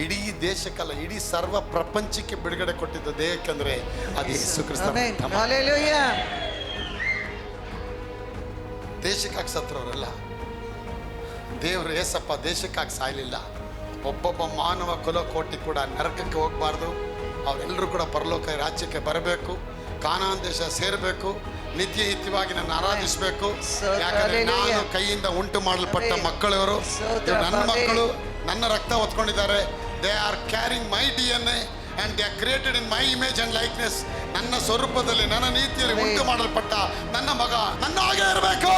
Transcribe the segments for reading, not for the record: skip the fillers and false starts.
ಇಡೀ ದೇಶಕ್ಕಲ್ಲ, ಇಡೀ ಸರ್ವ ಪ್ರಪಂಚಕ್ಕೆ ಬಿಡುಗಡೆ ಕೊಟ್ಟಿದ್ದು ದೇಹಕ್ಕಂದ್ರೆ ಅದು ಯೇಸು ಕ್ರಿಸ್ತ. ದೇಶಕ್ಕಾಗಿ ಸತ್ರವರಲ್ಲ, ದೇವರು ಏಸಪ್ಪ ದೇಶಕ್ಕಾಗಿ ಸಾಯಲಿಲ್ಲ. ಒಬ್ಬೊಬ್ಬ ಮಾನವ ಕುಲಕೋಟಿ ಕೂಡ ನರಕಕ್ಕೆ ಹೋಗಬಾರ್ದು, ಅವರೆಲ್ಲರೂ ಕೂಡ ಪರಲೋಕ ರಾಜ್ಯಕ್ಕೆ ಬರಬೇಕು, ಕಾನಾನ್ ದೇಶ ಸೇರಬೇಕು, ನಿತ್ಯ ನಿತ್ಯವಾಗಿ ನನ್ನ ಆರಾಧಿಸಬೇಕು. ಯಾಕಂದ್ರೆ ನಾನು ಕೈಯಿಂದ ಉಂಟು ಮಾಡಲ್ಪಟ್ಟ ಮಕ್ಕಳವರು, ನನ್ನ ಮಕ್ಕಳು ನನ್ನ ರಕ್ತ ಹೊತ್ಕೊಂಡಿದ್ದಾರೆ. They are carrying my DNA and they are created in my image and likeness. ನನ್ನ ಸ್ವರೂಪದಲ್ಲಿ ನನ್ನ ನೀತಿಯಲ್ಲಿ ಉಂಟು ಮಾಡಲ್ಪಟ್ಟ ನನ್ನ ಮಗ ನನ್ನ ಹಾಗೆ ಇರಬೇಕು,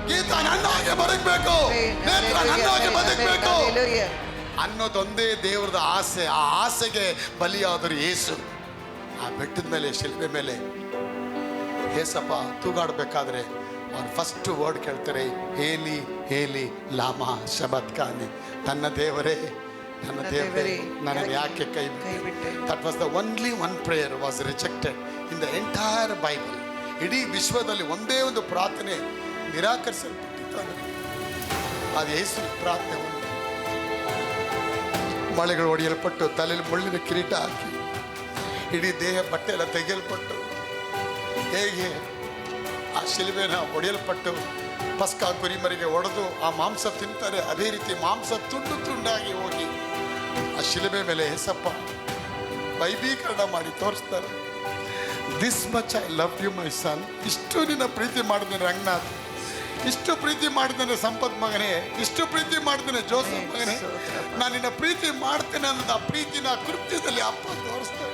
ಗೀತ ನನ್ನ ಹಾಗೆ ಬದುಕಬೇಕು, ನೇತ್ರ ನನ್ನ ಹಾಗೆ ಬದುಕಬೇಕು ಅನ್ನೋದೊಂದೇ ದೇವರದ ಆಸೆ. ಆ ಆಸೆಗೆ ಬಲಿಯಾದರು ಯೇಸು. ಆ ಬೆಟ್ಟದ ಮೇಲೆ, ಶಿಲ್ಪೆ ಮೇಲೆ ಏಸಪ್ಪ ತೂಗಾಡಬೇಕಾದ್ರೆ ಅವ್ರು ಫಸ್ಟ್ ವರ್ಡ್ ಕೇಳ್ತಾರೆ, ಹೇಲಿ ಹೇಲಿ ಲಾಮಾ ಶಬತ್ಕಾನಿ, ನನ್ನ ದೇವರೇ ನನ್ನ ದೇವರೇ ನನಗೆ ಯಾಕೆ ಕೈ ಬಿಟ್ಟೆ. That was the only one prayer was rejected in the entire Bible. ಇಡೀ ವಿಶ್ವದಲ್ಲಿ ಒಂದೇ ಒಂದು ಪ್ರಾರ್ಥನೆ ನಿರಾಕರಿಸಲ್ಪಟ್ಟಿತ್ತು, ಅದು ಯೇಸು ಪ್ರಾರ್ಥನೆ. ಮಳೆಗಳು ಹೊಡೆಯಲ್ಪಟ್ಟು ತಲೆಯಲ್ಲಿ ಮುಳ್ಳಿನ ಕಿರೀಟ ಹಾಕಿ ಇಡೀ ದೇಹ ಬಟ್ಟೆ ಎಲ್ಲ ತೆಗೆಯಲ್ಪಟ್ಟು ಹೇಗೆ ಆ ಶಿಲುಬೆನ ಹೊಡೆಯಲ್ಪಟ್ಟು ಪಸ್ಕಾ ಕುರಿಮರಿಗೆ ಹೊಡೆದು ಆ ಮಾಂಸ ತಿಂತಾರೆ, ಅದೇ ರೀತಿ ಮಾಂಸ ತುಂಡು ತುಂಡಾಗಿ ಹೋಗಿ ಆ ಶಿಲುಬೆ ಮೇಲೆ ಏಸಪ್ಪ ವೈಭೀಕರಣ ಮಾಡಿ ತೋರಿಸ್ತಾರೆ. This much I love you my son. ಇಷ್ಟು ನಿನ್ನ ಪ್ರೀತಿ ಮಾಡಿದ್ದೇನೆ ರಂಗನಾಥ್, ಇಷ್ಟು ಪ್ರೀತಿ ಮಾಡಿದ್ದೇನೆ ಸಂಪತ್ ಮಗನೇ, ಇಷ್ಟು ಪ್ರೀತಿ ಮಾಡಿದ್ದೇನೆ ಜೋಸಫ್ ಮಗನೇ, ನಾನು ನಿನ್ನ ಪ್ರೀತಿ ಮಾಡ್ತೇನೆ ಅನ್ನೋದು ಆ ಪ್ರೀತಿನ ಕೃತ್ಯದಲ್ಲಿ ಅಪ್ಪ ತೋರಿಸ್ತಾರೆ.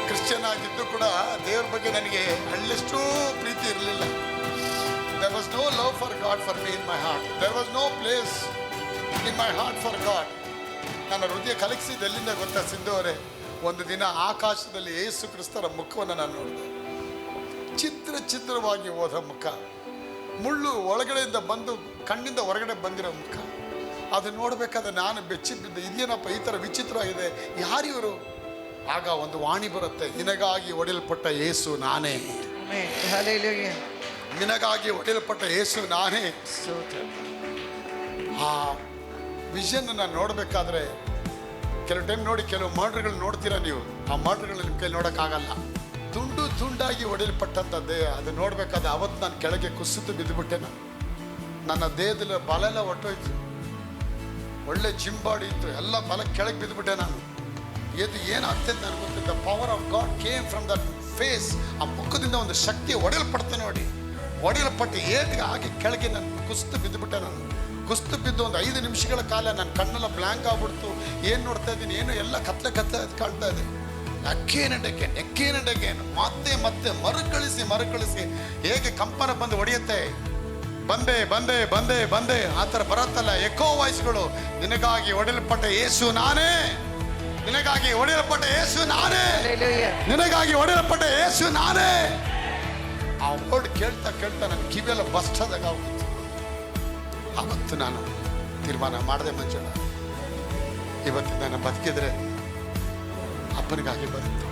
ಕ್ರಿಶ್ಚಿಯನ್ ಆಗಿದ್ದು ಕೂಡ ದೇವ್ರ ಬಗ್ಗೆ ನನಗೆ ಅಳ್ಳಷ್ಟೂ ಪ್ರೀತಿ ಇರಲಿಲ್ಲ. There was no love for God for me in my heart. There was no place in my heart for God. ನನ್ನ ಹೃದಯ ಕಲಗಿಸಿದ್ದು ಎಲ್ಲಿಂದ ಗೊತ್ತಾ ಸಿಂಧು ಅವರೇ? ಒಂದು ದಿನ ಆಕಾಶದಲ್ಲಿ ಯೇಸು ಕ್ರಿಸ್ತರ ಮುಖವನ್ನು ನಾನು ನೋಡಿದೆ. ಚಿತ್ರವಾಗಿ ಹೋದ ಮುಖ, ಮುಳ್ಳು ಒಳಗಡೆಯಿಂದ ಬಂದು ಕಣ್ಣಿಂದ ಹೊರಗಡೆ ಬಂದಿರೋ ಮುಖ. ಅದು ನೋಡಬೇಕಾದ್ರೆ ನಾನು ಬೆಚ್ಚಿಬಿದ್ದೆ, ಇದೇನಪ್ಪ ಈ ಥರ ವಿಚಿತ್ರವಾಗಿದೆ, ಯಾರಿವರು? ಆಗ ಒಂದು ವಾಣಿ ಬರುತ್ತೆ, ನಿನಗಾಗಿ ಹೊಡೆಯಲ್ಪಟ್ಟ ಯೇಸು ನಾನೇ, ನಿನಗಾಗಿ ಹೊಡೆಯಲ್ಪಟ್ಟ ಯೇಸು ನಾನೇ. ಆ ವಿಷನ್ ನಾನು ನೋಡಬೇಕಾದ್ರೆ ಕೆಲವು ಟೈಮ್ ನೋಡಿ, ಕೆಲವು ಮರ್ಡರ್ಗಳು ನೋಡ್ತೀರಾ ನೀವು, ಆ ಮರ್ಡರ್ಗಳು ನಿಮ್ಮ ಕೈ ನೋಡೋಕ್ಕಾಗಲ್ಲ. ತುಂಡು ತುಂಡಾಗಿ ಹೊಡೆಯಲ್ಪಟ್ಟಂಥದ್ದೇ ಅದು ನೋಡಬೇಕಾದ್ರೆ ಅವತ್ತು ನಾನು ಕೆಳಗೆ ಕುಸಿದು ಬಿದ್ದುಬಿಟ್ಟೆ. ನನ್ನ ದೇಹದಲ್ಲಿ ಬಲ ಎಲ್ಲ ಹೊಟ್ಟೋಯ್ತು, ಒಳ್ಳೆ ಜಿಂಬಾಡಿ ಇತ್ತು, ಎಲ್ಲ ಬಲ ಕೆಳಗೆ ಬಿದ್ದುಬಿಟ್ಟೆ ನಾನು. ಇದು ಏನಾಗ್ತದೆ ನನಗೆ ಗೊತ್ತಿದ್ದ power of god came from that face. ಆ ಮುಖದಿಂದ ಒಂದು ಶಕ್ತಿ ಹೊಡೆಯಲ್ಪಡ್ತೆ ನೋಡಿ, ಹೊಡೆಯಲ್ಪಟ್ಟು ಏಟಿಗೆ ಆಗಿ ಕೆಳಗೆ ನಾನು ಕುಸಿದು ಬಿದ್ದುಬಿಟ್ಟೆ. ನಾನು ಕುಸಿದು ಬಿದ್ದು ಒಂದು 5 ನಿಮಿಷಗಳ ಕಾಲ ನನ್ನ ಕಣ್ಣೆಲ್ಲ ಬ್ಲ್ಯಾಂಕ್ ಆಗ್ಬಿಡ್ತು. ಏನು ನೋಡ್ತಾ ಇದ್ದೀನಿ, ಏನು ಎಲ್ಲ ಕತ್ಲೆ ಕಾಣ್ತಾ ಇದೆ. ಅಕ್ಕೇನಡಗೇನು ಮತ್ತೆ ಮತ್ತೆ ಮರುಕಳಿಸಿ ಹೇಗೆ ಕಂಪನ ಬಂದು ಹೊಡೆಯುತ್ತೆ, ಬಂದೆ ಆ ಥರ ಬರುತ್ತಲ್ಲ ಎಕೋ ವಾಯ್ಸ್ಗಳು. ನಿನಗಾಗಿ ಹೊಡೆಯಲ್ಪಟ್ಟ ಯೇಸು ನಾನೇ, ನಿನಗಾಗಿ ಹೊಡೆಯಲ್ಪಟ್ಟ ಯೇಸು ನಾನೇ, ನಿನಗಾಗಿ ಹೊಡೆಯಲ್ಪಟ್ಟ ಯೇಸು ನಾನೇ. ಆ ವರ್ಡ್ ಕೇಳ್ತಾ ನನ್ನ ಕಿವಿಯೆಲ್ಲ ಬಸ್ಟಾದಾಗ ಆಗುತ್ತೆ. ಆವತ್ತು ನಾನು ತೀರ್ಮಾನ ಮಾಡಿದೆ, ಮಂಜುಳ ಇವತ್ತಿಂದ ನಾನು ಬದುಕಿದ್ರೆ ಅಪ್ಪನಿಗಾಗಿ ಬದುಕ್ತು.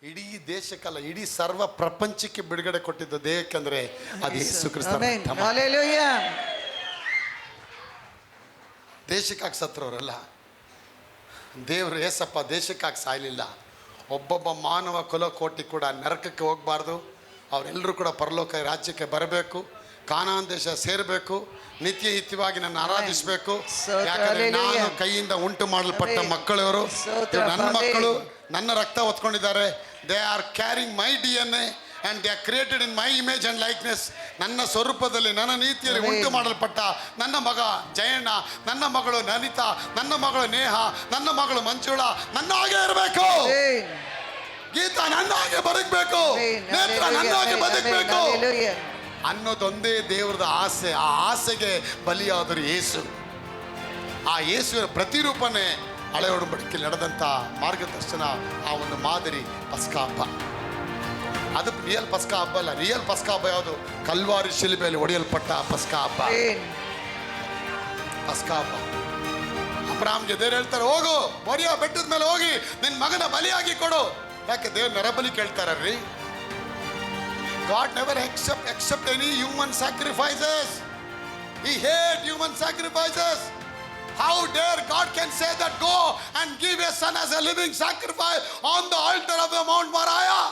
ಇಡೀ ದೇಶಕ್ಕಲ್ಲ, ಇಡೀ ಸರ್ವ ಪ್ರಪಂಚಕ್ಕೆ ಬಿಡುಗಡೆ ಕೊಟ್ಟಿದ್ದು ದೇಹಕ್ಕಂದ್ರೆ ಅದು ಯೇಸು ಕ್ರಿಸ್ತ. ದೇಶಕ್ಕಾಗಿ ಸತ್ರವರಲ್ಲ, ದೇವರು ಏಸಪ್ಪ ದೇಶಕ್ಕಾಗಿ ಸಾಯಲಿಲ್ಲ. ಒಬ್ಬೊಬ್ಬ ಮಾನವ ಕುಲಕೋಟಿ ಕೂಡ ನರಕಕ್ಕೆ ಹೋಗಬಾರ್ದು, ಅವರೆಲ್ಲರೂ ಕೂಡ ಪರಲೋಕ ರಾಜ್ಯಕ್ಕೆ ಬರಬೇಕು, ಕಾನಾನ್ ದೇಶ ಸೇರಬೇಕು, ನಿತ್ಯ ನಿತ್ಯವಾಗಿ ನನ್ನ ಆರಾಧಿಸಬೇಕು. ಯಾಕಂದ್ರೆ ನಾನು ಕೈಯಿಂದ ಉಂಟು ಮಾಡಲ್ಪಟ್ಟ ಮಕ್ಕಳವರು, ನನ್ನ ಮಕ್ಕಳು ನನ್ನ ರಕ್ತ ಹೊತ್ಕೊಂಡಿದ್ದಾರೆ. They are carrying my DNA and they are created in my image and likeness. ನನ್ನ ಸ್ವರೂಪದಲ್ಲಿ ನನ್ನ ನೀತಿಯಲ್ಲಿ ಉಂಟು ಮಾಡಲ್ಪಟ್ಟ ನನ್ನ ಮಗ ಜಯಣ್ಣ, ನನ್ನ ಮಗಳು ನನಿತಾ, ನನ್ನ ಮಗಳು ನೇಹ, ನನ್ನ ಮಗಳು ಮಂಜುಳ ನನ್ನ ಹಾಗೆ ಇರಬೇಕು, ಗೀತಾ ನನ್ನ ಹಾಗೆ ಬದುಕಬೇಕು, ನೇತ್ರ ನನ್ನ ಹಾಗೆ ಬದುಕಬೇಕು ಅನ್ನೋದೊಂದೇ ದೇವರದ ಆಸೆ. ಆ ಆಸೆಗೆ ಬಲಿಯಾದರು ಯೇಸು. ಆ ಯೇಸುವಿನ ಪ್ರತಿರೂಪನೇ ಹಳೆ ಒಡಂಬಡಿಕೆಯಲ್ಲಿ ನಡೆದಂಥ ಮಾರ್ಗದರ್ಶನ, ಆ ಒಂದು ಮಾದರಿ ಪಸ್ಕ ಹಬ್ಬ. ಅದು ರಿಯಲ್ ಪಸ್ಕ ಹಬ್ಬ ಅಲ್ಲ. ರಿಯಲ್ ಪಸ್ಕ ಹಬ್ಬ ಯಾವುದು? ಕಲ್ವಾರಿ ಶಿಲುಬೆಯಲ್ಲಿ ಹೊಡೆಯಲ್ಪಟ್ಟ ಪಸ್ಕ ಹಬ್ಬ. ಪಸ್ಕ ಹಬ್ಬ. ಅಬ್ರಾಮ್ಗೆ ದೇವ್ರು ಹೇಳ್ತಾರೆ, ಹೋಗು ಮೊರಿಯಾ ಬೆಟ್ಟದ ಮೇಲೆ ಹೋಗಿ ನಿನ್ನ ಮಗನ ಬಲಿಯಾಗಿ ಕೊಡು. ಯಾಕೆ ದೇವ್ರು ನರಬಲಿ ಕೇಳ್ತಾರ್ರಿ? God never accept any human sacrifices. He hate human sacrifices. How dare God can say that, go and give a son as a living sacrifice on the altar of the Mount Moriah.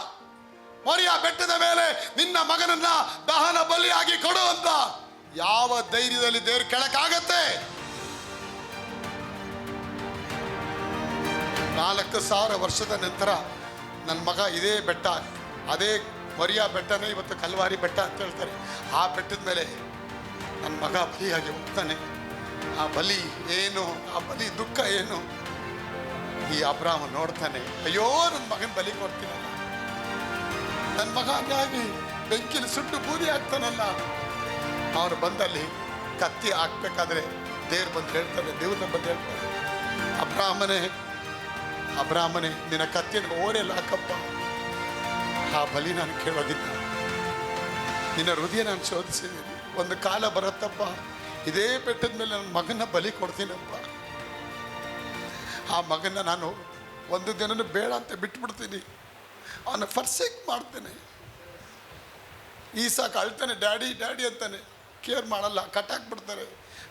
Moriya ಬೆಟ್ಟದ ಮೇಲೆ ನಿನ್ನ ಮಗನನ್ನ ದಹನ ಬಲಿಯಾಗಿ ಕೊಡು ಅಂತ ಯಾವ ಧೈರ್ಯದಲ್ಲಿ ದೇವ್ರು ಕೆಳಕಾಗತ್ತೆ? 4,000 ವರ್ಷದ ನಂತರ ನನ್ನ ಮಗ ಇದೇ ಬೆಟ್ಟ, ಅದೇ ಮೊರಿಯಾ ಬೆಟ್ಟನೇ ಇವತ್ತು ಕಲ್ವಾರಿ ಬೆಟ್ಟ ಅಂತ ಹೇಳ್ತಾರೆ. ಆ ಬೆಟ್ಟದ ಮೇಲೆ ನನ್ನ ಮಗ ಬಲಿಯಾಗಿ ಹೋಗ್ತಾನೆ. ಆ ಬಲಿ ಏನು, ಆ ಬಲಿ ದುಃಖ ಏನು? ಈ ಅಬ್ರಾಮ ನೋಡ್ತಾನೆ, ಅಯ್ಯೋ ನನ್ನ ಮಗನ ಬಲಿ ಕೊಡ್ತೀನಲ್ಲ, ನನ್ನ ಮಗ ಹಂಗಾಗಿ ಬೆಂಕಿಲಿ ಸುಟ್ಟು ಬೂದಿ ಆಗ್ತಾನಲ್ಲ. ಅವನು ಬಂದಲ್ಲಿ ಕತ್ತಿ ಹಾಕ್ಬೇಕಾದ್ರೆ ದೇವ್ರು ಬಂದು ಹೇಳ್ತಾರೆ, ದೇವ್ರನ್ನ ಬಂದು ಹೇಳ್ತಾರೆ, ಅಬ್ರಾಹ್ಮನೇ ನಿನ್ನ ಕತ್ತಿಯನ್ನು ಓರೆಲ್ಲ ಹಾಕಪ್ಪ. ಆ ಬಲಿ ನಾನು ಕೇಳೋದಿಲ್ಲ, ನಿನ್ನ ಹೃದಯ ನಾನು ಶೋಧಿಸಿದ್ದೀನಿ. ಒಂದು ಕಾಲ ಬರುತ್ತಪ್ಪ, ಇದೇ ಬೆಟ್ಟದ ಮೇಲೆ ನನ್ನ ಮಗನ ಬಲಿ ಕೊಡ್ತೀನಪ್ಪ. ಆ ಮಗನ ನಾನು ಒಂದು ದಿನನೂ ಬೇಡ ಅಂತ ಬಿಟ್ಬಿಡ್ತೀನಿ, ಅವನ ಫರ್ಸೇಕ್ ಮಾಡ್ತೇನೆ. ಈಸಾಕ್ ಅಳ್ತಾನೆ, ಡ್ಯಾಡಿ ಡ್ಯಾಡಿ ಅಂತಾನೆ, ಕೇರ್ ಮಾಡಲ್ಲ, ಕಟ್ಟಾಕ್ಬಿಡ್ತಾರೆ,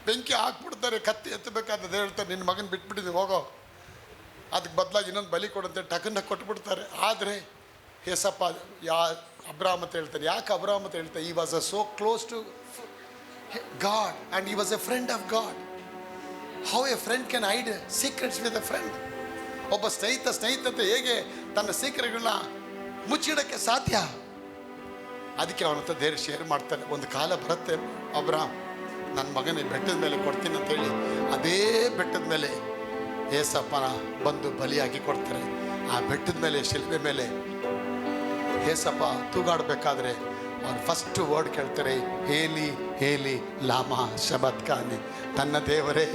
ಬೆಂಕಿ ಹಾಕ್ಬಿಡ್ತಾರೆ, ಕತ್ತಿ ಎತ್ತಬೇಕಾದ್ರೆ ಹೇಳ್ತಾರೆ, ನಿನ್ನ ಮಗನ ಬಿಟ್ಬಿಟ್ಟಿದ್ದೀನಿ ಹೋಗೋ, ಅದಕ್ಕೆ ಬದಲಾಗಿ ಇನ್ನೊಂದು ಬಲಿ ಕೊಡಂತೆ ಟಗನ್ನ ಕೊಟ್ಬಿಡ್ತಾರೆ. ಆದರೆ ಏಸಪ್ಪ ಅಬ್ರಾಮ್ ಅಂತ ಹೇಳ್ತಾರೆ. ಯಾಕೆ ಅಬ್ರಾಮ್ ಅಂತ ಹೇಳ್ತಾರೆ? He was so close to God and he was a friend of God. How a friend can hide secrets with a friend? ಒಬ್ಬ ಸ್ನೇಹಿತತೆ ಹೇಗೆ ತನ್ನ ಸೀಕ್ರೆಟ್ಗಳನ್ನ ಮುಚ್ಚಿಡೋಕ್ಕೆ ಸಾಧ್ಯ? ಅದಕ್ಕೆ ಅವನ ಹತ್ರ ದೇವ್ರು ಶೇರ್ ಮಾಡ್ತಾನೆ. ಒಂದು ಕಾಲ ಬರುತ್ತೆ, ಅಬ್ರಾಮ್ ನನ್ನ ಮಗನ ಬೆಟ್ಟದ ಮೇಲೆ ಕೊಡ್ತೀನಿ ಅಂತೇಳಿ ಅದೇ ಬೆಟ್ಟದ ಮೇಲೆ ಏಸಪ್ಪನ ಬಂದು ಬಲಿಯಾಗಿ ಕೊಡ್ತಾರೆ. ಆ ಬೆಟ್ಟದ ಮೇಲೆ ಶಿಲ್ಪೆ ಮೇಲೆ ಏಸಪ್ಪ ತೂಗಾಡಬೇಕಾದ್ರೆ ಅವ್ರು ಫಸ್ಟ್ ವರ್ಡ್ ಕೇಳ್ತಾರೆ, ಹೇಲಿ ಹೇಲಿ ಲಾಮಾ ಶಬತ್ಕಾನಿ, ನನ್ನ ದೇವರೇ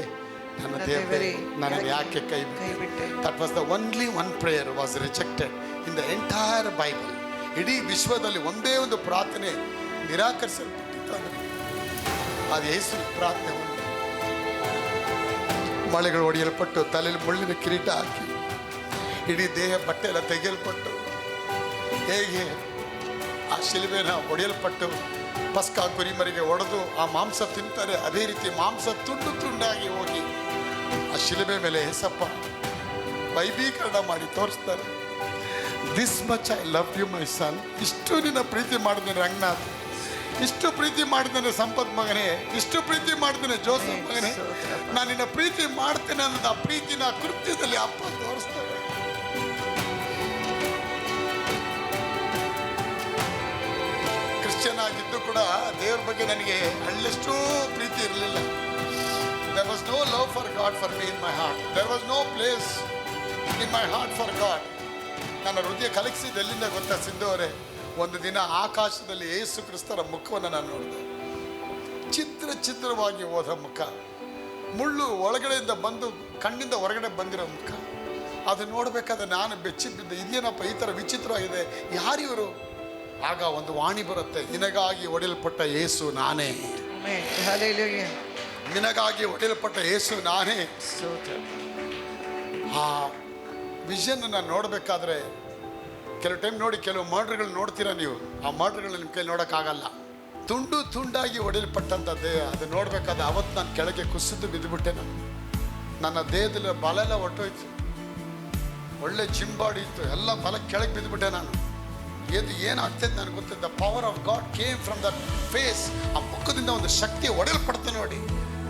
ನನ್ನ ದೇವರೇ ನನಗೆ ಯಾಕೆ ಕೈ ಬಿಟ್ಟೆ? That was the only one prayer was rejected in the entire Bible. ಇಡೀ ವಿಶ್ವದಲ್ಲಿ ಒಂದೇ ಒಂದು ಪ್ರಾರ್ಥನೆ ನಿರಾಕರಿಸಲ್ಪಟ್ಟಿತ್ತು, ಅಂದರೆ ಅದು ಯೇಸು ಪ್ರಾರ್ಥನೆ. ಮಳೆಗಳು ಹೊಡೆಯಲ್ಪಟ್ಟು ತಲೆಯಲ್ಲಿ ಮುಳ್ಳಿನ ಕಿರೀಟ ಹಾಕಿ ಇಡೀ ದೇಹ ಬಟ್ಟೆ ಎಲ್ಲ ತೆಗೆಯಲ್ಪಟ್ಟು ಹೇಗೆ ಆ ಶಿಲುಬೆನ ಹೊಡೆಯಲ್ಪಟ್ಟು ಪಸ್ಕ ಕುರಿಮರಿಗೆ ಹೊಡೆದು ಆ ಮಾಂಸ ತಿಂತಾರೆ, ಅದೇ ರೀತಿ ಮಾಂಸ ತುಂಡು ತುಂಡಾಗಿ ಹೋಗಿ ಆ ಶಿಲುಬೆ ಮೇಲೆ ಏಸಪ್ಪ ವೈಭೀಕರಣ ಮಾಡಿ ತೋರಿಸ್ತಾರೆ. This much I love you my son. ಇಷ್ಟು ನಿನ್ನ ಪ್ರೀತಿ ಮಾಡಿದ್ದೇನೆ ರಂಗನಾಥ್, ಇಷ್ಟು ಪ್ರೀತಿ ಮಾಡಿದ್ದೇನೆ ಸಂಪತ್ ಮಗನೇ, ಇಷ್ಟು ಪ್ರೀತಿ ಮಾಡಿದ್ದೇನೆ ಜೋಸಫ್ ಮಗನೇ, ನಾನು ನಿನ್ನ ಪ್ರೀತಿ ಮಾಡ್ತೇನೆ ಅನ್ನೋದು ಆ ಪ್ರೀತಿನ ಕೃತ್ಯದಲ್ಲಿ ಅಪ್ಪ ತೋರಿಸ್ತಾರೆ. ಕ್ರಿಶ್ಚಿಯನ್ ಆಗಿದ್ದು ಕೂಡ ದೇವ್ರ ಬಗ್ಗೆ ನನಗೆ ಅಳ್ಳಷ್ಟು ಪ್ರೀತಿ ಇರಲಿಲ್ಲ. There was no love for God for me in my heart. There was no place in my heart for God. ನನ್ನ ಹೃದಯ ಕಲಗಿಸಿದ ಎಲ್ಲಿಂದ ಗೊತ್ತಾ ಸಿಂಧು ಅವರೇ? ಒಂದು ದಿನ ಆಕಾಶದಲ್ಲಿ ಯೇಸು ಕ್ರಿಸ್ತರ ಮುಖವನ್ನು ನಾನು ನೋಡಿದೆ. ಚಿತ್ರವಾಗಿ ಹೋದ ಮುಖ, ಮುಳ್ಳು ಒಳಗಡೆಯಿಂದ ಬಂದು ಕಣ್ಣಿಂದ ಹೊರಗಡೆ ಬಂದಿರೋ ಮುಖ. ಅದು ನೋಡಬೇಕಾದ್ರೆ ನಾನು ಬೆಚ್ಚಿ ಬಿದ್ದೆ, ಇದೇನಪ್ಪ ಈ ಥರ ವಿಚಿತ್ರವಾಗಿದೆ, ಯಾರಿವರು? ಆಗ ಒಂದು ವಾಣಿ ಬರುತ್ತೆ, ನಿನಗಾಗಿ ಹೊಡೆಯಲ್ಪಟ್ಟ ಯೇಸು ನಾನೇ, ನಿನಗಾಗಿ ಹೊಡೆಯಲ್ಪಟ್ಟ ಯೇಸು ನಾನೇ. ಆ ವಿಷನ್ ನಾನು ನೋಡಬೇಕಾದ್ರೆ ಕೆಲವು ಟೈಮ್ ನೋಡಿ, ಕೆಲವು ಮರ್ಡ್ರ್ಗಳು ನೋಡ್ತೀರಾ ನೀವು, ಆ ಮರ್ಡ್ರ್ಗಳು ನಿಮ್ಮ ಕೈ ನೋಡೋಕ್ಕಾಗಲ್ಲ. ತುಂಡು ತುಂಡಾಗಿ ಹೊಡೆಯಲ್ಪಟ್ಟಂಥದ್ದೇ ಅದು ನೋಡಬೇಕಾದ್ರೆ ಅವತ್ತು ನಾನು ಕೆಳಗೆ ಕುಸಿದು ಬಿದ್ದುಬಿಟ್ಟೆ. ನನ್ನ ದೇಹದಲ್ಲಿ ಬಲ ಎಲ್ಲ ಹೊಟ್ಟೋಯ್ತು, ಒಳ್ಳೆ ಜಿಮ್ ಬಾಡಿ ಇತ್ತು, ಎಲ್ಲ ಬಲ ಕೆಳಗೆ ಬಿದ್ದುಬಿಟ್ಟೆ ನಾನು. ಏನಾಗ್ತದೆ ನನಗೆ ಗೊತ್ತಿದ್ದ power of god came from that face. ಆ ಮುಖದಿಂದ ಒಂದು ಶಕ್ತಿ ಹೊಡೆಯಲ್ಪಡ್ತೆ ನೋಡಿ,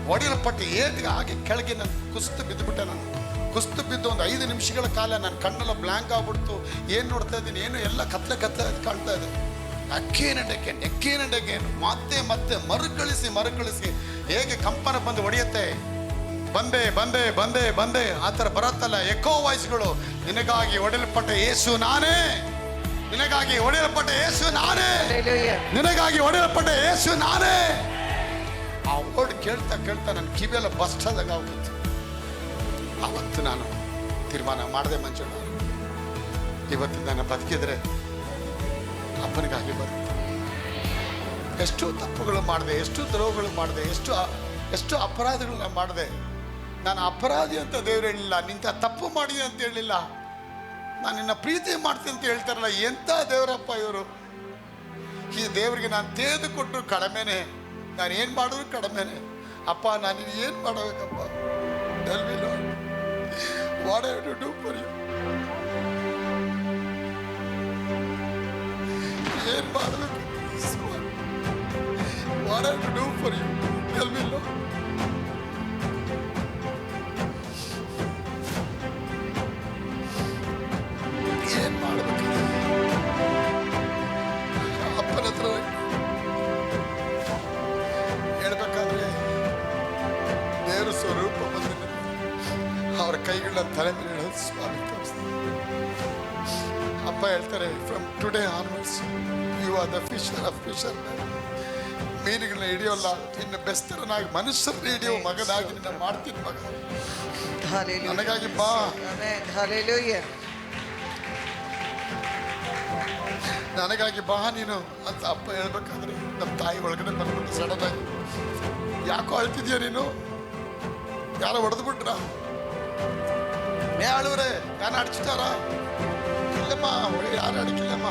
ಹೊಡೆಯಲ್ಪಟ್ಟು ಏಟಿಗೆ ಹಾಗೆ ಕೆಳಗೆ ನಾನು ಕುಸಿದು ಬಿದ್ದುಬಿಟ್ಟೆ. ನಾನು ಕುಸಿದು ಬಿದ್ದು ಒಂದು 5 ನಿಮಿಷಗಳ ಕಾಲ ನನ್ನ ಕಣ್ಣೆಲ್ಲ ಬ್ಲ್ಯಾಂಕ್ ಆಗ್ಬಿಡ್ತು. ಏನು ನೋಡ್ತಾ ಇದ್ದೀನಿ, ಏನು ಎಲ್ಲ ಕತ್ಲೆ ಕಾಣ್ತಾ ಇದೆ. ಅಕ್ಕೇನಡೆಗೆ ಮತ್ತೆ ಮರುಕಳಿಸಿ ಹೇಗೆ ಕಂಪನ ಬಂದು ಹೊಡೆಯುತ್ತೆ, ಬಂದೆ ಆ ಥರ ಬರತ್ತಲ್ಲ ಎಕೋ ವಾಯ್ಸ್ಗಳು. ನಿನಗಾಗಿ ಹೊಡೆಯಲ್ಪಟ್ಟ ಯೇಸು ನಾನೇ, ನಿನಗಾಗಿ ಹೊಡೆಯಲ್ಪಟ್ಟ ಯೇಸು ನಾನೇ, ನಿನಗಾಗಿ ಹೊಡೆಯಲ್ಪಟ್ಟ ಯೇಸು ನಾನೇ. ಆ ವರ್ಡ್ ಕೇಳ್ತಾ ನನ್ನ ಕಿವಿಯೆಲ್ಲ ಬಸ್ಟಾದಾಗ ಆಗುತ್ತೆ. ಆವತ್ತು ನಾನು ತೀರ್ಮಾನ ಮಾಡಿದೆ, ಮಂಜುಳ ಇವತ್ತು ನಾನು ಬದುಕಿದ್ರೆ ಅಪ್ಪನಿಗಾಗಿ ಬರುತ್ತೆ. ಎಷ್ಟು ತಪ್ಪುಗಳು ಮಾಡಿದೆ, ಎಷ್ಟು ದ್ರೋಹಗಳು ಮಾಡಿದೆ, ಎಷ್ಟು ಅಪರಾಧಗಳನ್ನ ಮಾಡಿದೆ. ನಾನು ಅಪರಾಧಿ ಅಂತ ದೇವ್ರು ಹೇಳಿಲ್ಲ, ನಿಂತ ತಪ್ಪು ಮಾಡಿದೆ ಅಂತ ಹೇಳಿಲ್ಲ, ನಾನು ನಿನ್ನ ಪ್ರೀತಿ ಮಾಡ್ತೀನಿ ಅಂತ ಹೇಳ್ತಾರಲ್ಲ. ಎಂಥ ದೇವರಪ್ಪ ಇವರು. ಈ ದೇವರಿಗೆ ನಾನು ತೇದು ಕೊಟ್ಟರು ಕಡಿಮೆನೆ, ನಾನು ಏನು ಮಾಡಿದ್ರು ಕಡಿಮೆನೆ. ಅಪ್ಪ ನಾನು ಏನು ಮಾಡಬೇಕಪ್ಪ? Tell me Lord, what I have to do for you? ಏನು ಮಾಡಬೇಕು? What I have to do for you? Tell me Lord. ಏನು ಮಾಡಬೇಕು? ಅಪ್ಪನ ಹತ್ರ ಹೇಳ್ಬೇಕಾದ್ರೆ ದೇವರ ಸ್ವರೂಪ ಬಂದು ಅವರ ಕೈಗಳನ್ನ ತಲೆ ಮೇಲೆ ಇಡೋದು ಸ್ವಾಮಿ ತೋರಿಸ್ತಾರೆ. ಅಪ್ಪ ಹೇಳ್ತಾರೆ, from today onwards you are the fisher of fisher. ಮೀನುಗಳನ್ನ ಹಿಡಿಯೋಲ್ಲ, ಇನ್ನು ಬೆಸ್ತರನಾಗಿ ಮನುಷ್ಯರನ್ನ ಹಿಡಿಯೋ ಮಗನಾಗಿ ನಿನ್ನ ಮಾಡ್ತೀನಿ ಮಗ. ನನಗಾಗಿ ಬಾ, ನನಗಾಗಿ ಬಾ ನೀನು ಅಂತ ಅಪ್ಪ ಹೇಳ್ಬೇಕಾದ್ರೆ ನಮ್ಮ ತಾಯಿ ಒಳಗಡೆ ಬಂದ್ಬಿಟ್ಟು ಸಡನ್ ಆಗಿ, ಯಾಕೋ ಅಳ್ತಿದ್ಯಾ ನೀನು? ಯಾರೋ ಹೊಡೆದು ಬಿಟ್ರ? ಯಾಳೂರೇ ಯಾರು ಅಡಿಸ್ತಾರ? ಇಲ್ಲಮ್ಮ, ಯಾರು ಅಡಿಕಿಲ್ಲಮ್ಮ.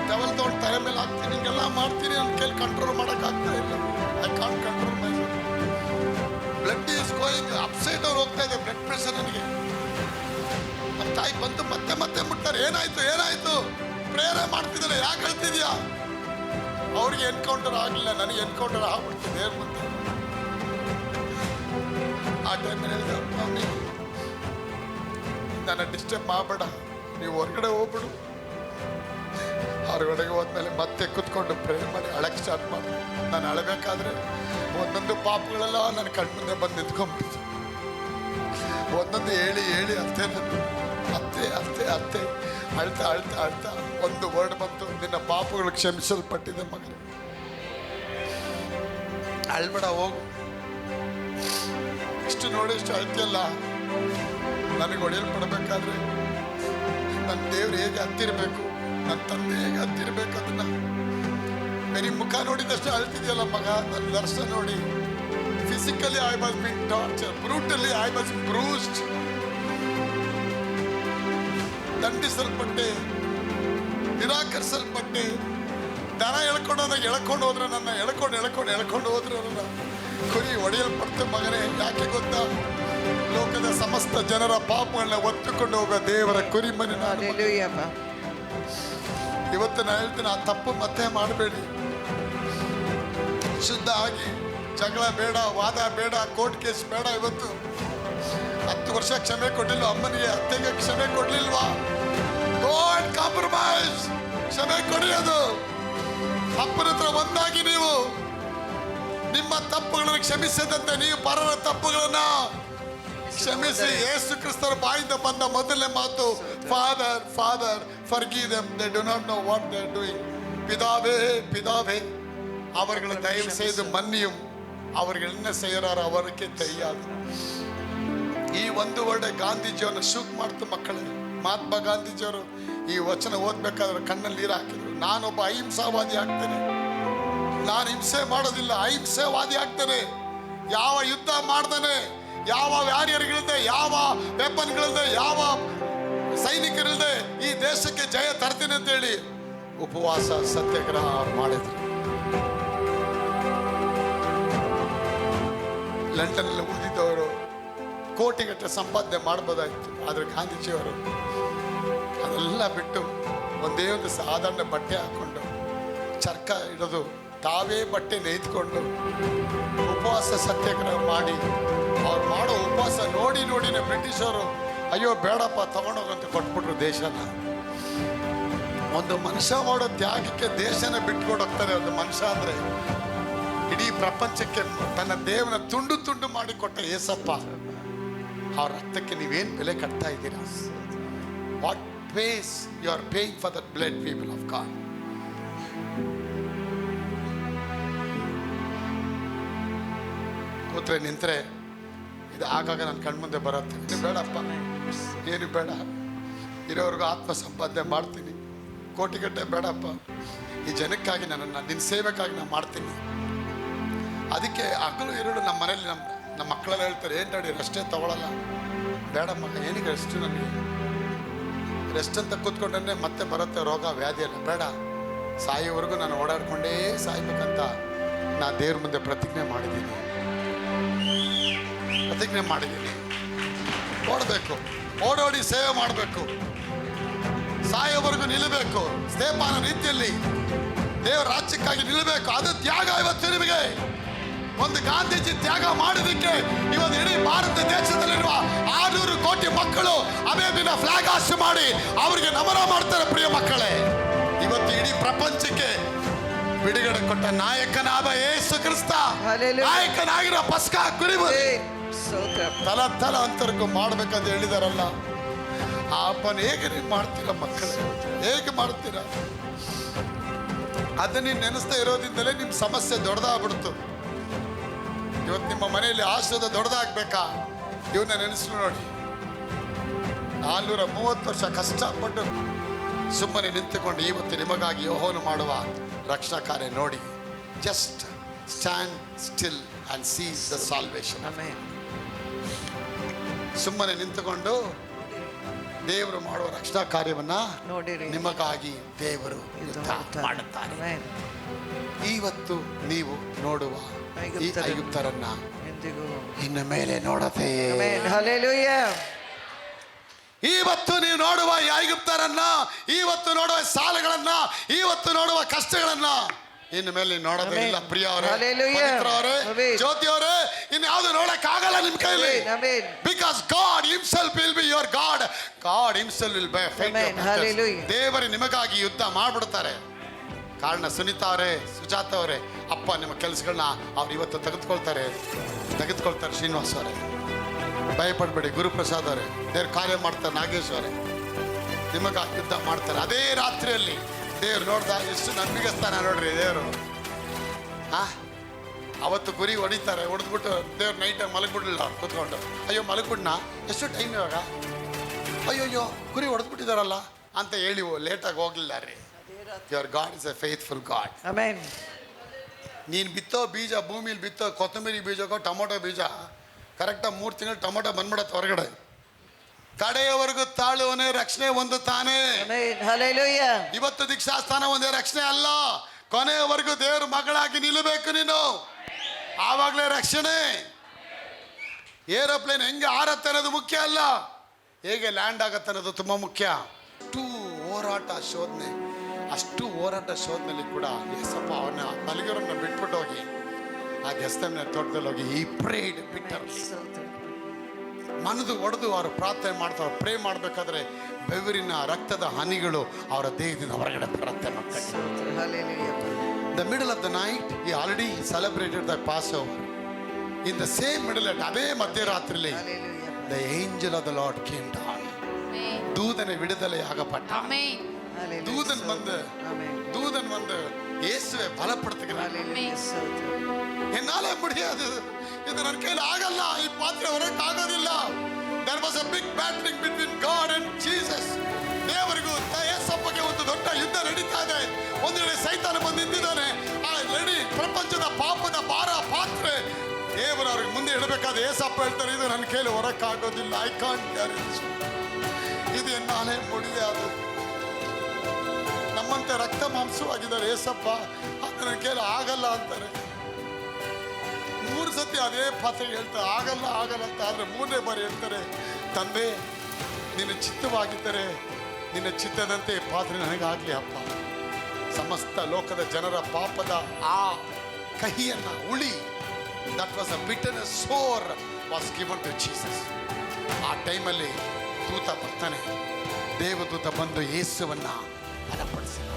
ಟವಲ್ ತೊಗೊಂಡು ತಲೆ ಮೇಲೆ ಹಾಕ್ತೀನಿ, ಹಿಂಗೆಲ್ಲ ಮಾಡ್ತೀನಿ. ನನ್ನ ಕೈಲಿ ಕಂಟ್ರೋಲ್ ಮಾಡೋಕ್ಕಾಗ್ತಾ ಇಲ್ಲ. I can't control my self. Blood is going upside ಅವ್ರು ಹೋಗ್ತಾ ಇದೆ, ಬ್ಲಡ್ ಪ್ರೆಷರ್ ನನಗೆ. ನಮ್ಮ ತಾಯಿ ಬಂದು ಮತ್ತೆ ಮತ್ತೆ ಮುಟ್ಟಾರೆ. ಏನಾಯ್ತು ಏನಾಯ್ತು? ಪ್ರೇರಣೆ ಮಾಡ್ತಿದ್ದಾರೆ, ಯಾಕೆ ಹೇಳ್ತಿದ್ಯಾ? ಅವ್ರಿಗೆ ಎನ್ಕೌಂಟರ್ ಆಗಲಿಲ್ಲ, ನನಗೆ ಎನ್ಕೌಂಟರ್ ಆಗ್ಬಿಡ್ತು ದೇವ್ರ ಮುಂದೆ. ಆ ಟೈಮಲ್ಲಿ ಹೇಳಿದೆ, ಮಮ್ಮಿ ನನ್ನ ಡಿಸ್ಟರ್ಬ್ ಮಾಡಬೇಡ, ನೀವು ಹೊರಗಡೆ ಹೋಗ್ಬಿಡು. ಹೊರಗಡೆಗೆ ಹೋದ್ಮೇಲೆ ಮತ್ತೆ ಕುತ್ಕೊಂಡು ಪ್ರೇರ್ ಮಾಡಿ ಅಳಕ್ಕೆ ಸ್ಟಾರ್ಟ್ ಮಾಡಿ. ನಾನು ಅಳಬೇಕಾದ್ರೆ ಒಂದೊಂದು ಪಾಪಗಳೆಲ್ಲ ನನ್ನ ಕಣ್ಮುಂದೆ ಬಂದು ನಿಂತ್ಕೊಂಡ್ಬಿಡ್ತು. ಒಂದೊಂದು ಹೇಳಿ ಹೇಳಿ ಅತ್ತೆ ಅತ್ತೆ ಅತ್ತೆ ಅತ್ತೆ ಅಳ್ತಾ ಅಳ್ತಾ ಅಳ್ತಾ ಒಂದು ವರ್ಡ್ ಬಂತು, ನಿನ್ನ ಪಾಪಗಳು ಕ್ಷಮಿಸಲ್ಪಟ್ಟಿದೆ ಮಗನೇ, ಅಳ್ಬೇಡ ಹೋಗು. ಇಷ್ಟು ನೋಡಿ ಇಷ್ಟು ಅಳ್ತಿಯಲ್ಲ. ನನಗೆ ಹೊಡೆಯಲ್ಪಡಬೇಕಾದ್ರೆ ನನ್ನ ದೇವ್ರು ಹೇಗೆ ಹತ್ತಿರಬೇಕು, ನನ್ನ ತಂದೆ ಹೇಗೆ ಹತ್ತಿರಬೇಕು, ಅದನ್ನ ಬರೀ ಮುಖ ನೋಡಿದಷ್ಟು ಅಳ್ತಿದ್ಯಲ್ಲ ಮಗ. ನನ್ನ ದರ್ಶನ ನೋಡಿ physically I was been torture, brutally I was bruised. ದಂಡಿಸಲ್ಪಟ್ಟೆ, ನಿರಾಕರಿಸಲ್ಪಟ್ಟೆ. ದನ ಎಳ್ಕೊಂಡು ಹೋದ್ರೆ ನನ್ನ ಎಳ್ಕೊಂಡು ಹೋದ್ರೆ ನನ್ನ ಕುರಿ ಹೊಡೆಯಲ್ಪಡ್ತೆ ಮಗನೇ. ಯಾಕೆ ಗೊತ್ತಾ? ಲೋಕದ ಸಮಸ್ತ ಜನರ ಪಾಪಗಳನ್ನ ಒತ್ತುಕೊಂಡು ಹೋಗೋ ದೇವರ ಕುರಿ ಮನೆ ನಾನು. ಇವತ್ತು ನಾನು ಹೇಳ್ತೀನಿ, ಆ ತಪ್ಪು ಮತ್ತೆ ಮಾಡಬೇಡಿ. ಶುದ್ಧ ಆಗಿ, ಜಗಳ ಬೇಡ, ವಾದ ಬೇಡ, ಕೋರ್ಟ್ ಕೇಸ್ ಬೇಡ. ಇವತ್ತು 10 ವರ್ಷ ಕ್ಷಮೆ ಕೊಡ್ಲಿಲ್ವ ಅಮ್ಮನಿಗೆ? ಅತ್ತೆಗೆ ಕ್ಷಮೆ ಕೊಡ್ಲಿಲ್ವಾ? ಡೋಂಟ್ ಕಾಂಪ್ರಮೈಸ್, ಕ್ಷಮೆ ಕೊಡಿ. ಅದು ಅಪ್ಪನ ಹತ್ರ ಒಂದಾಗಿ ನೀವು ನಿಮ್ಮ ತಪ್ಪುಗಳನ್ನು ಕ್ಷಮಿಸದಂತೆ ನೀವು ಪರರ ತಪ್ಪುಗಳನ್ನ ಕ್ಷಮಿಸಿ. ಯೇಸು ಕ್ರಿಸ್ತರ ಬಾಯಿಂದ ಬಂದ ಮೊದಲನೇ ಮಾತು, father father forgive them, they do not know what they are doing. பிதாவே பிதாவே அவர்களை தயவு செய்து மன்னியும், அவர்கள் என்ன செய்யறாರೋ ಅವರಿಗೆ தெரியாது. ಈ ಒಂದು ವರ್ಡ್ ಗಾಂಧೀಜಿಯವರನ್ನ ಶೂಕ್ ಮಾಡ್ತು ಮಕ್ಕಳೇ. ಮಹಾತ್ಮ ಗಾಂಧೀಜಿಯವರು ಈ ವಚನ ಓದ್ಬೇಕಾದ್ರೆ ಕಣ್ಣಲ್ಲಿ ನೀರು ಹಾಕಿದ್ರು. ನಾನೊಬ್ಬ ಅಹಿಂಸಾವಾದಿ ಆಗ್ತೇನೆ, ನಾನು ಹಿಂಸೆ ಮಾಡೋದಿಲ್ಲ, ಅಹಿಂಸೆವಾದಿ ಆಗ್ತೇನೆ. ಯಾವ ಯುದ್ಧ ಮಾಡ್ದೇನೆ, ಯಾವ ವ್ಯಾರಿಯರ್ಗಳಿಲ್ಲದೆ, ಯಾವ ವೆಪನ್ಗಳಿಲ್ಲದೆ, ಯಾವ ಸೈನಿಕರಿಲ್ಲದೆ ಈ ದೇಶಕ್ಕೆ ಜಯ ತರ್ತೀನಿ ಅಂತ ಹೇಳಿ ಉಪವಾಸ ಸತ್ಯಾಗ್ರಹ ಮಾಡಿದ್ರು. ಲಂಡನ್ನಲ್ಲಿ ಉಳಿದಿದ್ದವರು ಕೋಟಿಗಟ್ಟಲೆ ಸಂಪಾದನೆ ಮಾಡ್ಬೋದಾಯ್ತು. ಆದರೆ ಗಾಂಧೀಜಿಯವರು ಅದೆಲ್ಲ ಬಿಟ್ಟು ಒಂದೇ ಒಂದು ಸಾಧಾರಣ ಬಟ್ಟೆ ಹಾಕೊಂಡು, ಚರ್ಕ ಇಡೋದು, ತಾವೇ ಬಟ್ಟೆ ನೇಯ್ದುಕೊಂಡು ಉಪವಾಸ ಸತ್ಯಾಗ್ರಹ ಮಾಡಿ, ಅವ್ರು ಮಾಡೋ ಉಪವಾಸ ನೋಡಿ ನೋಡಿನೇ ಬ್ರಿಟಿಷರು ಅಯ್ಯೋ ಬೇಡಪ್ಪ ತಗೊಂಡೋಗಂತ ಕೊಟ್ಬಿಟ್ರು ದೇಶನ. ಒಂದು ಮನುಷ್ಯ ಮಾಡೋ ತ್ಯಾಗಕ್ಕೆ ದೇಶನ ಬಿಟ್ಕೊಡೋಗ್ತಾರೆ. ಒಂದು ಮನುಷ್ಯ ಅಂದರೆ ಇಡೀ ಪ್ರಪಂಚಕ್ಕೆ ತನ್ನ ದೇವನ ತುಂಡು ತುಂಡು ಮಾಡಿಕೊಟ್ಟ ಏಸಪ್ಪ, ಅವ್ರ ರಕ್ತಕ್ಕೆ ನೀವೇನು ಬೆಲೆ ಕಟ್ತಾ ಇದ್ದೀರಾ? What price you are paying for the blood people of God. ಕೂತ್ರೆ ನಿಂತರೆ ಇದು ಆಗಾಗ ನನ್ನ ಕಣ್ಮುಂದೆ ಬರುತ್ತೆ. ನೀನು ಬೇಡಪ್ಪ, ಏನು ಬೇಡ, ಇರೋವ್ರಿಗೂ ಆತ್ಮ ಸಂಪಾದನೆ ಮಾಡ್ತೀನಿ. ಕೋಟಿಗಟ್ಟಲೆ ಬೇಡಪ್ಪ, ಈ ಜನಕ್ಕಾಗಿ ನನ್ನನ್ನು ನಿನ್ನ ಸೇವೆಕ್ಕಾಗಿ ನಾನು ಮಾಡ್ತೀನಿ. ಅದಕ್ಕೆ ಹಗಲು ಇರುಳು ನಮ್ಮ ಮನೇಲಿ ನಮ್ಮ ಮಕ್ಕಳೆಲ್ಲ ಹೇಳ್ತಾರೆ, ಏನು ಡ್ಯಾಡಿ ರೆಸ್ಟೇ ತಗೊಳ್ಳಲ್ಲ. ಬೇಡ ಮಗ, ಏನಿಗೆ ರೆಸ್ಟ್? ನನಗೆ ರೆಸ್ಟ್ ಅಂತ ಕೂತ್ಕೊಂಡ್ರೆ ಮತ್ತೆ ಬರುತ್ತೆ ರೋಗ ವ್ಯಾಧಿ ಎಲ್ಲ. ಬೇಡ, ಸಾಯೋವರೆಗೂ ನಾನು ಓಡಾಡ್ಕೊಂಡೇ ಸಾಯ್ಬೇಕಂತ ನಾನು ದೇವ್ರ ಮುಂದೆ ಪ್ರತಿಜ್ಞೆ ಮಾಡಿದ್ದೀನಿ. ಓಡಬೇಕು, ಓಡೋಡಿ ಸೇವೆ ಮಾಡಬೇಕು, ಸಾಯೋವರೆಗೂ ನಿಲ್ಲಬೇಕು. ಸ್ತೇಫಾನ ರೀತಿಯಲ್ಲಿ ದೇವರ ರಾಜ್ಯಕ್ಕಾಗಿ ನಿಲ್ಲಬೇಕು. ಅದು ತ್ಯಾಗ. ಇವತ್ತು ನಿಮಗೆ ಒಂದು ಗಾಂಧೀಜಿ ತ್ಯಾಗ ಮಾಡಿದಕ್ಕೆ ಇವತ್ತು ಇಡೀ ಭಾರತ ದೇಶದಲ್ಲಿರುವ 600 ಕೋಟಿ ಮಕ್ಕಳು ಅಮೇಬಿನ ಫ್ಲಾಗ್ ಹಾಸ್ಟ್ ಮಾಡಿ ಅವರಿಗೆ ನಮನ ಮಾಡ್ತಾರೆ. ಪ್ರಿಯ ಮಕ್ಕಳೇ, ಇವತ್ತು ಇಡೀ ಪ್ರಪಂಚಕ್ಕೆ ಬಿಡುಗಡೆ ಕೊಟ್ಟ ನಾಯಕನಾದ ಯೇಸು ಕ್ರಿಸ್ತ, ನಾಯಕನಾಗಿರೋ ಪಸ್ಕಾ ಕುರಿಮರಿ ತಲ ಅಂತರಕ್ಕೂ ಮಾಡ್ಬೇಕಂತ ಹೇಳಿದಾರಲ್ಲ. ಆ ಹಬ್ಬನ ಹೇಗೆ ನೀವು ಮಾಡ್ತೀರಾ ಮಕ್ಕಳೇ? ಹೇಗೆ ಮಾಡ್ತೀರಾ? ಅದನ್ನ ನೀವು ನೆನೆಸ್ತಾ ಇರೋದ್ರಿಂದಲೇ ನಿಮ್ಮ ಸಮಸ್ಯೆ ದೊಡ್ಡದಾಗ್ಬಿಡ್ತು. ಇವತ್ತು ನಿಮ್ಮ ಮನೆಯಲ್ಲಿ ಆಶೀರ್ವಾದ ದೊಡ್ಡದಾಗಬೇಕಾ? ಇವನ್ನ ನೆನೆಸ್ಲು ನೋಡಿ. 430 ವರ್ಷ ಕಷ್ಟಪಟ್ಟು ಸುಮ್ಮನೆ ನಿಂತುಕೊಂಡು ಇವತ್ತು ನಿಮಗಾಗಿ ಯೆಹೋವನು ಮಾಡುವ ರಕ್ಷಣಾ ಕಾರ್ಯ ನೋಡಿ. Just stand still and sees the salvation. ಸುಮ್ಮನೆ ನಿಂತುಕೊಂಡು ದೇವರು ಮಾಡುವ ರಕ್ಷಣಾ ಕಾರ್ಯವನ್ನ ನಿಮಗಾಗಿ ದೇವರು ಮಾಡುತ್ತಾರೆ. ಇವತ್ತು ನೀವು ನೋಡುವ ಈ ಐಗುಪ್ತರನ್ನ ಇನ್ನು ಮೇಲೆ ನೋಡದೆ. ಇವತ್ತು ನೀವು ನೋಡುವ ಈ ಐಗುಪ್ತರನ್ನ, ಇವತ್ತು ನೋಡುವ ಸಾಲಗಳನ್ನ, ಇವತ್ತು ನೋಡುವ ಕಷ್ಟಗಳನ್ನ ಇನ್ನು ಮೇಲೆ ನೋಡೋದೇ ಇಲ್ಲ. ಪ್ರಿಯ ಅವರೇ, ಜ್ಯೋತಿ ಅವರೇ, ಇನ್ನು ಯಾವುದು ನೋಡಕ್ ಆಗಲ್ಲ ನಿಮ್ ಕೈಲಿ. Because god himself will be your god. God himself will be fight. ದೇವರು ನಿಮಗಾಗಿ ಯುದ್ಧ ಮಾಡ್ಬಿಡ್ತಾರೆ. ಕಾರಣ ಸುನೀತಾ ಅವರೇ, ಸುಜಾತ ಅವರೇ, ಅಪ್ಪ ನಿಮ್ಮ ಕೆಲಸಗಳನ್ನ ಅವ್ರು ಇವತ್ತು ತೆಗೆದುಕೊಳ್ತಾರೆ. ಶ್ರೀನಿವಾಸ್ ಅವರೇ, ಭಯಪಡಬೇಡಿ. ಗುರುಪ್ರಸಾದ್ ಅವರೇ, ದೇವ್ರ ಕಾರ್ಯ ಮಾಡ್ತಾರೆ. ನಾಗೇಶ್ ಅವರೇ, ನಿಮಗಾಗಿ ಯುದ್ಧ ಮಾಡ್ತಾರೆ. ಅದೇ ರಾತ್ರಿಯಲ್ಲಿ ದೇವ್ರು ನೋಡ್ದ ಎಷ್ಟು ನಂಬಿಗಸ್ತಾನ ನೋಡ್ರಿ ದೇವರು. ಅವತ್ತು ಗುರಿ ಹೊಡಿತಾರೆ, ಹೊಡೆದ್ಬಿಟ್ಟು ದೇವ್ರು ನೈಟ್ ಮಲಗ್ಬಿಡ್ಲಿಲ್ಲ ಕೂತ್ಕೊಂಡು. ಅಯ್ಯೋ ಮಲಗ್ಬಿಡ್ನಾ, ಎಷ್ಟು ಟೈಮ್ ಇವಾಗ, ಅಯ್ಯೋ ಗುರಿ ಹೊಡೆದ್ಬಿಟ್ಟಿದಾರಲ್ಲ ಅಂತ ಹೇಳಿ ಲೇಟಾಗಿ ಹೋಗ್ಲಿಲ್ಲ ರೀ. Your god is A faithful god. ನೀನು ಬಿತ್ತೋ ಬೀಜ, ಭೂಮಿಲಿ ಬಿತ್ತೋ ಕೊತ್ತಂಬರಿ ಬೀಜಕ್ಕೋ ಟೊಮೊಟೊ ಬೀಜ, ಕರೆಕ್ಟಾಗಿ 3 ತಿಂಗಳು ಟೊಮೊಟೊ ಬಂದ್ಬಿಡತ್ತೆ ಹೊರಗಡೆ. ಕಡೆಯವರೆಗೂ ತಾಳುವನೇ ರಕ್ಷಣೆ ಹೊಂದುತ್ತಾನೆ. ಇವತ್ತು ದೀಕ್ಷಾಸ್ಥಾನ ಒಂದೇ ರಕ್ಷಣೆ ಅಲ್ಲ, ಕೊನೆಯವರೆಗೂ ದೇವ್ರ ಮಗಳಾಗಿ ನಿಲ್ಲಬೇಕು ನೀನು, ಆವಾಗಲೇ ರಕ್ಷಣೆ. ಏರೋಪ್ಲೇನ್ ಹೆಂಗೆ ಆರತ್ತೆ ಅನ್ನೋದು ಮುಖ್ಯ ಅಲ್ಲ, ಹೇಗೆ ಲ್ಯಾಂಡ್ ಆಗತ್ತೆ ಅನ್ನೋದು ತುಂಬ ಮುಖ್ಯ. ಅಷ್ಟು ಹೋರಾಟ ಶೋಧನೆಯಲ್ಲಿ ಕೂಡ ಯೇಸಪ್ಪ ಅವನ ಮಲಗಿರೋನ್ನ ಬಿಟ್ಬಿಟ್ಟು ಹೋಗಿ ಆ ಗೆಸ್ತಮ್ನ ತೋಟದಲ್ಲಿ ಹೋಗಿ ಈ ಪ್ರೇಡ್ ಬಿಟ್ಟರು. ಮನದು ಒಡೆದು ಅವರು ಪ್ರಾರ್ಥನೆ ಮಾಡ್ತಾರೆ. ಪ್ರೇ ಮಾಡಬೇಕಾದ್ರೆ ಬೆವರಿನ ರಕ್ತದ ಹನಿಗಳು ಅವರ ದೇಹದಿಂದ ಹೊರಗಡೆ ಬರುತ್ತೆ. The middle of the night he already celebrated the Passover. In the same middle, ಅದೇ ಮಧ್ಯರಾತ್ರಿಯಲ್ಲಿ the angel of the Lord came down. ದೂತನ ವಿಡುದಲೆ ಆಗಪಟ್ಟ. தூதன் வந்து இயேசுவை பலப்படுத்துகிறார். என்னால முடியாது, இது ನನ್ನ ಕೈಯಲ್ಲಿ ಆಗಲ್ಲ, ಈ ಪಾತ್ರೆ ಹೊರಕ್ಕೆ ಆಗೋದಿಲ್ಲ. There was a big battling between God and Jesus. ದೇವರಿಗೂ ಯೇಸಪ್ಪಗೆ ಒಂದು ದೊಡ್ಡ ಯುದ್ಧ ನಡೀತಾ ಇದೆ. ಒಂದು ವೇಳೆ ಸೈತಾನ ಬಂದು ನಿಂತಿದ್ದಾನೆ. ಆ ನಡಿ ಪ್ರಪಂಚದ ಪಾಪದ ಭಾರ ಪಾತ್ರೆ ದೇವರು ಅವ್ರಿಗೆ ಮುಂದೆ ಇಡಬೇಕಾದ ಯೇಸಪ್ಪ ಹೇಳ್ತಾರೆ, ಇದು ನನ್ನ ಕೈಯಲ್ಲಿ ಹೊರಕ್ಕೆ ಆಗೋದಿಲ್ಲ. I can't carry this. ಇದು ಎನ್ನಾಲೆ முடியாது. ನಮ್ಮಂತೆ ರಕ್ತ ಮಾಂಸವಾಗಿದ್ದಾರೆ ಯೇಸಪ್ಪ, ಅದು ನನ್ನ ಕೈಯಲ್ಲಿ ಆಗಲ್ಲ ಅಂತಾರೆ. 3 ಸತಿ ಅದೇ ಪಾತ್ರೆಗೆ ಹೇಳ್ತಾರೆ ಆಗಲ್ಲ ಅಂತ. ಆದರೆ 3ನೇ ಬಾರಿ ಹೇಳ್ತಾರೆ, ತಂದೆ ನಿನ್ನ ಚಿತ್ತವಾಗಿದ್ದರೆ ನಿನ್ನ ಚಿತ್ತದಂತೆ ಈ ಪಾತ್ರೆ ನನಗಾಗಲಿ ಅಪ್ಪ. ಸಮಸ್ತ ಲೋಕದ ಜನರ ಪಾಪದ ಆ ಕಹಿಯನ್ನು ಉಳಿ, that was a bitterness sour was given to Jesus. ಆ ಟೈಮಲ್ಲಿ ದೂತ ಬರ್ತಾನೆ. ದೇವದೂತ ಬಂದು ಯೇಸುವನ್ನ ಬಲಪಡಿಸಿದ.